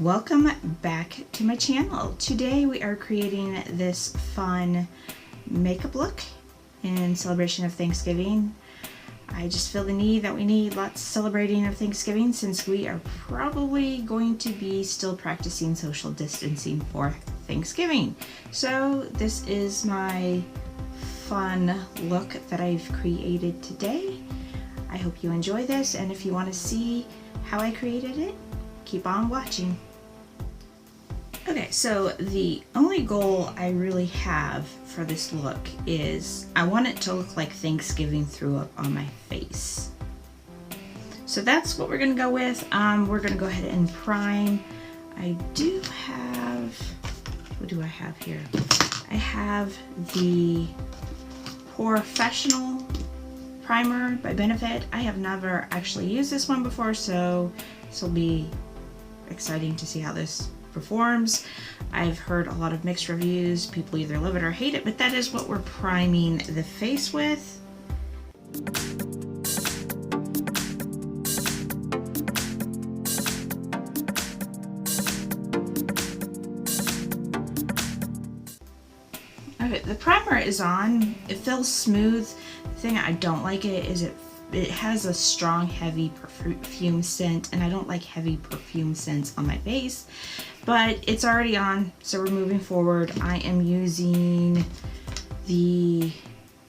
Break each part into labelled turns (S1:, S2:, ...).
S1: Welcome back to my channel. Today we are creating this fun makeup look in celebration of Thanksgiving. I just feel the need that we need lots of celebrating of Thanksgiving since we are probably going to be still practicing social distancing for Thanksgiving. So this is my fun look that I've created today. I hope you enjoy this, and if you want to see how I created it, keep on watching. Okay, so the only goal I really have for this look is I want it to look like Thanksgiving threw up on my face. So that's what we're gonna go with. We're gonna go ahead and prime. I do have, what do I have here? I have the Professional primer by Benefit. I have never actually used this one before, so this will be exciting to see how this performs. I've heard a lot of mixed reviews. People either love it or hate it, but that is what we're priming the face with. Okay, the primer is on. It feels smooth. The thing I don't like it is it has a strong, heavy perfume scent, and I don't like heavy perfume scents on my face, but it's already on, so we're moving forward. I am using the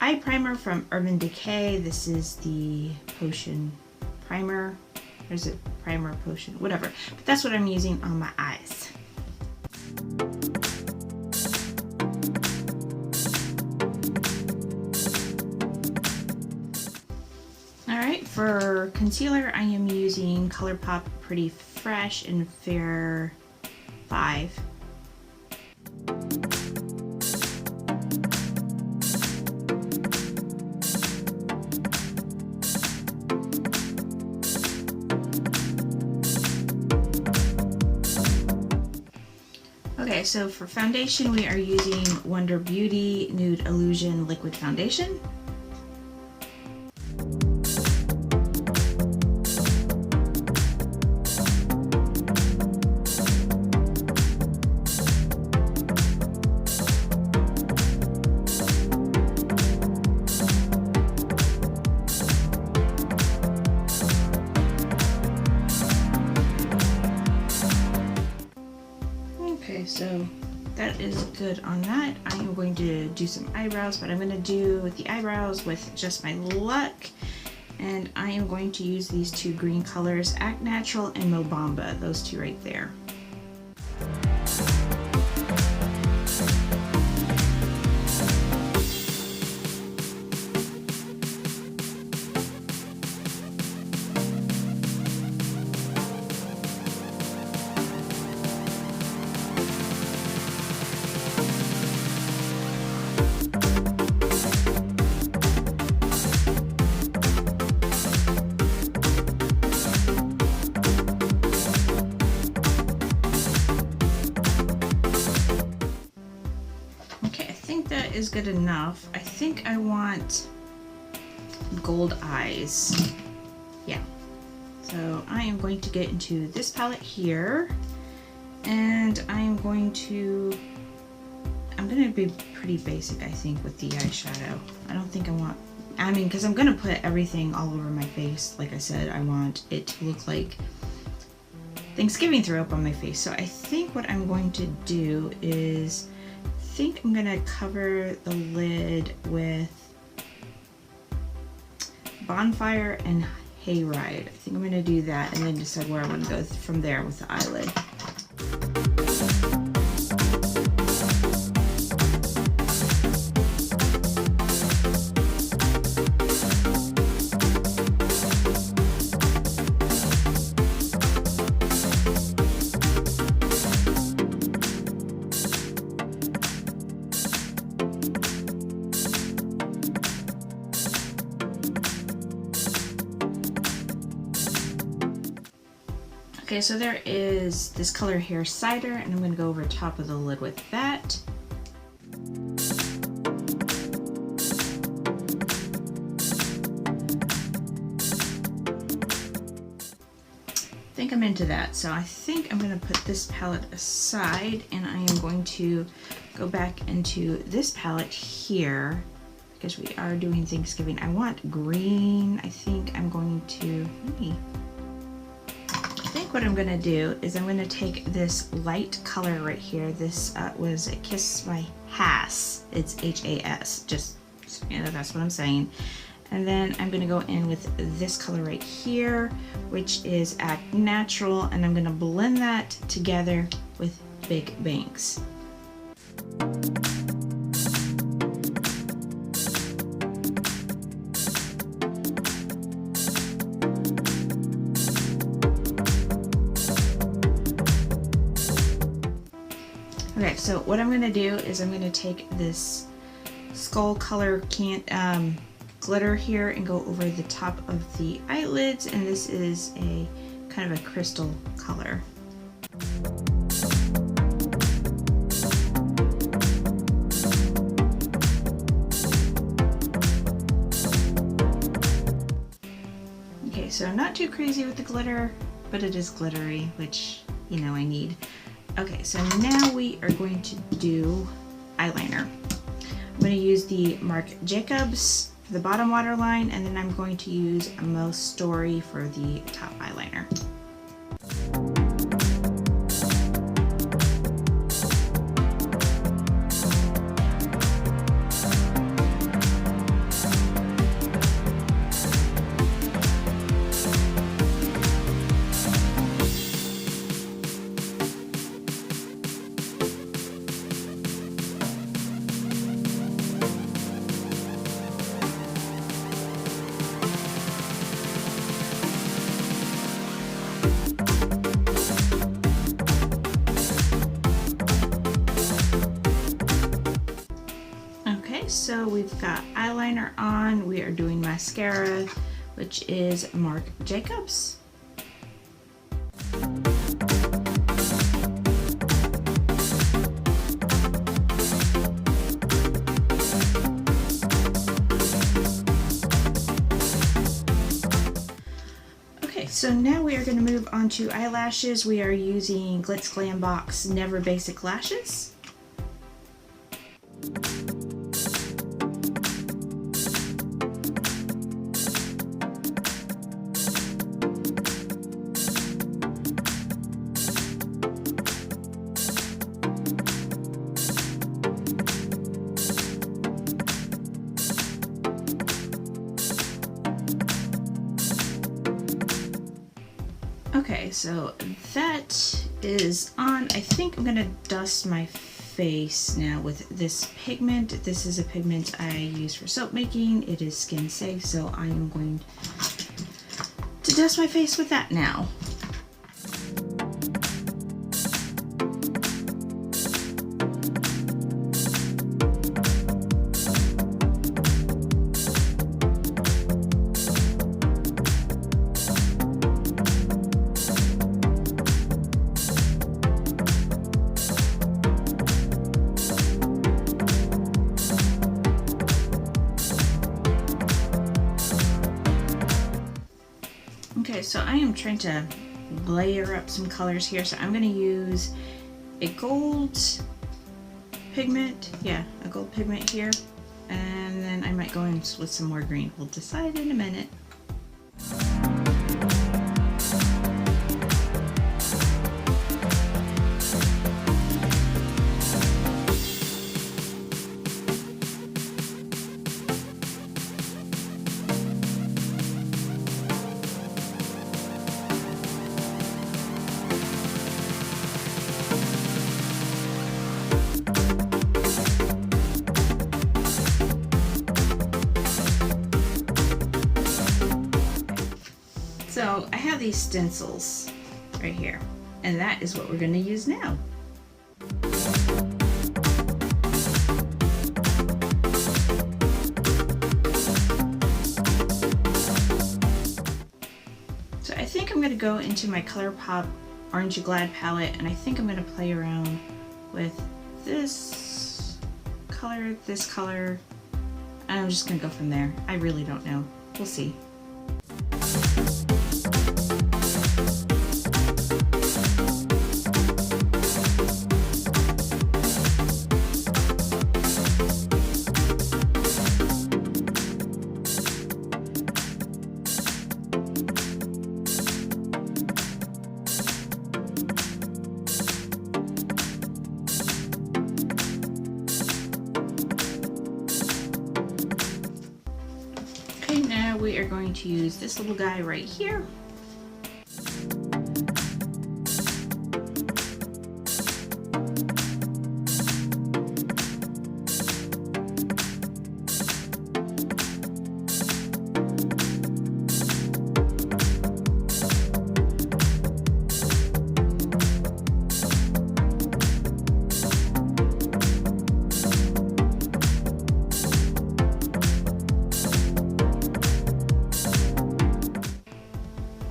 S1: eye primer from Urban Decay. This is the Potion Primer. There's a primer potion, whatever, but that's what I'm using on my eyes. For concealer, I am using ColourPop Pretty Fresh in Fair 5. Okay, so for foundation, we are using Wonder Beauty Nude Illusion Liquid Foundation. Okay, so that is good on that. I am going to do some eyebrows, but I'm going to do the eyebrows with Just My Luck. And I am going to use these two green colors, Act Natural and Mobamba, those two right there. Is good enough. I think I want gold eyes. Yeah. So I am going to get into this palette here, and I'm going to be pretty basic, I think, with the eyeshadow. I don't think I mean, because I'm going to put everything all over my face. Like I said, I want it to look like Thanksgiving threw up on my face. So I think what I'm going to do is I think I'm gonna cover the lid with Bonfire and Hayride. I think I'm gonna do that and then decide where I want to go from there with the eyelid. Okay, so there is this color here, Cider, and I'm going to go over top of the lid with that. think I'm into that. So I think I'm going to put this palette aside, and I am going to go back into this palette here because we are doing Thanksgiving. I want green. I think I'm going to, I think what I'm going to do is I'm going to take this light color right here. This was a Kiss by Has. It's H-A-S. Just, you know, that's what I'm saying. And then I'm going to go in with this color right here, which is Act Natural, and I'm going to blend that together with Big Bangs. Okay, so what I'm going to do is I'm going to take this skull color glitter here and go over the top of the eyelids, and this is a kind of a crystal color. Okay, so not too crazy with the glitter, but it is glittery, which, you know, I need. Okay, so now we are going to do eyeliner. I'm going to use the Marc Jacobs for the bottom waterline, and then I'm going to use Most Story for the top eyeliner. So we've got eyeliner on, we are doing mascara, which is Marc Jacobs. Okay, so now we are going to move on to eyelashes. We are using Glitz Glam Box Never Basic Lashes. Okay, so that is on. I think I'm gonna dust my face now with this pigment. This is a pigment I use for soap making. It is skin safe, so I am going to dust my face with that now. Okay, so I am trying to layer up some colors here, so I'm going to use a gold pigment, a gold pigment here, and then I might go in with some more green. We'll decide in a minute. So I have these stencils right here, and that is what we're going to use now. So I think I'm going to go into my ColourPop Orange Glad palette, and I think I'm going to play around with this color, and I'm just going to go from there. I really don't know. We'll see. we are going to use this little guy right here.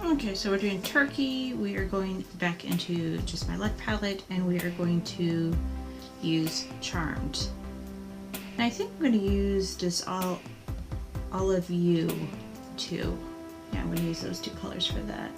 S1: Okay, so we're doing turkey. We are going back into just my luck palette, and we are going to use Charmed. And I think I'm going to use this all of you too. Yeah, I'm going to use those two colors for that.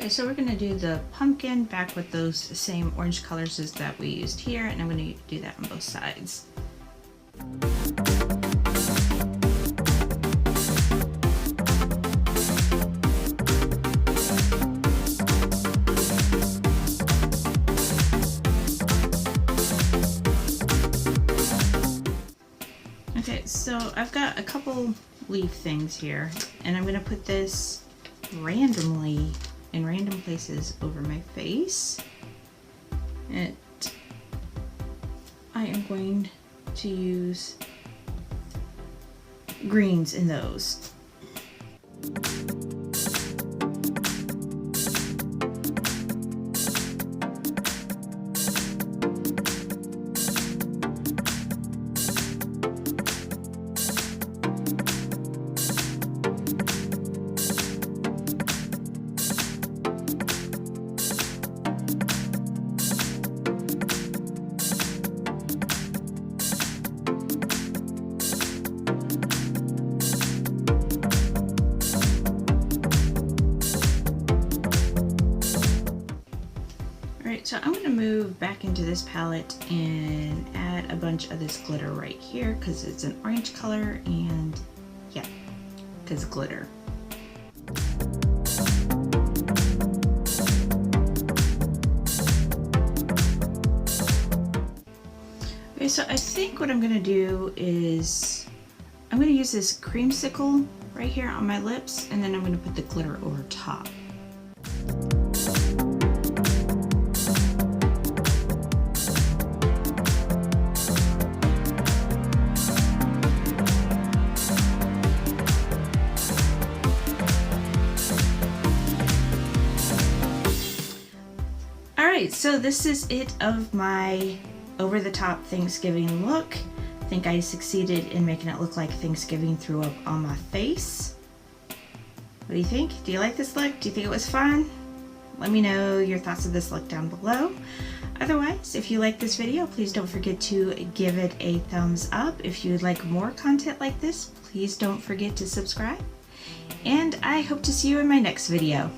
S1: So we're going to do the pumpkin back with those same orange colors as that we used here, and I'm going to do that on both sides. Okay, so I've got a couple leaf things here, and I'm going to put this randomly in random places over my face. And I am going to use greens in those. So I'm going to move back into this palette and add a bunch of this glitter right here because it's an orange color, and yeah, because glitter. Okay, so I think what I'm going to do is I'm going to use this creamsicle right here on my lips, and then I'm going to put the glitter over top. Alright, so this is it of my over-the-top Thanksgiving look. I think I succeeded in making it look like Thanksgiving threw up on my face. What do you think? Do you like this look? Do you think it was fun? Let me know your thoughts of this look down below. Otherwise, if you like this video, please don't forget to give it a thumbs up. If you'd like more content like this, please don't forget to subscribe. And I hope to see you in my next video.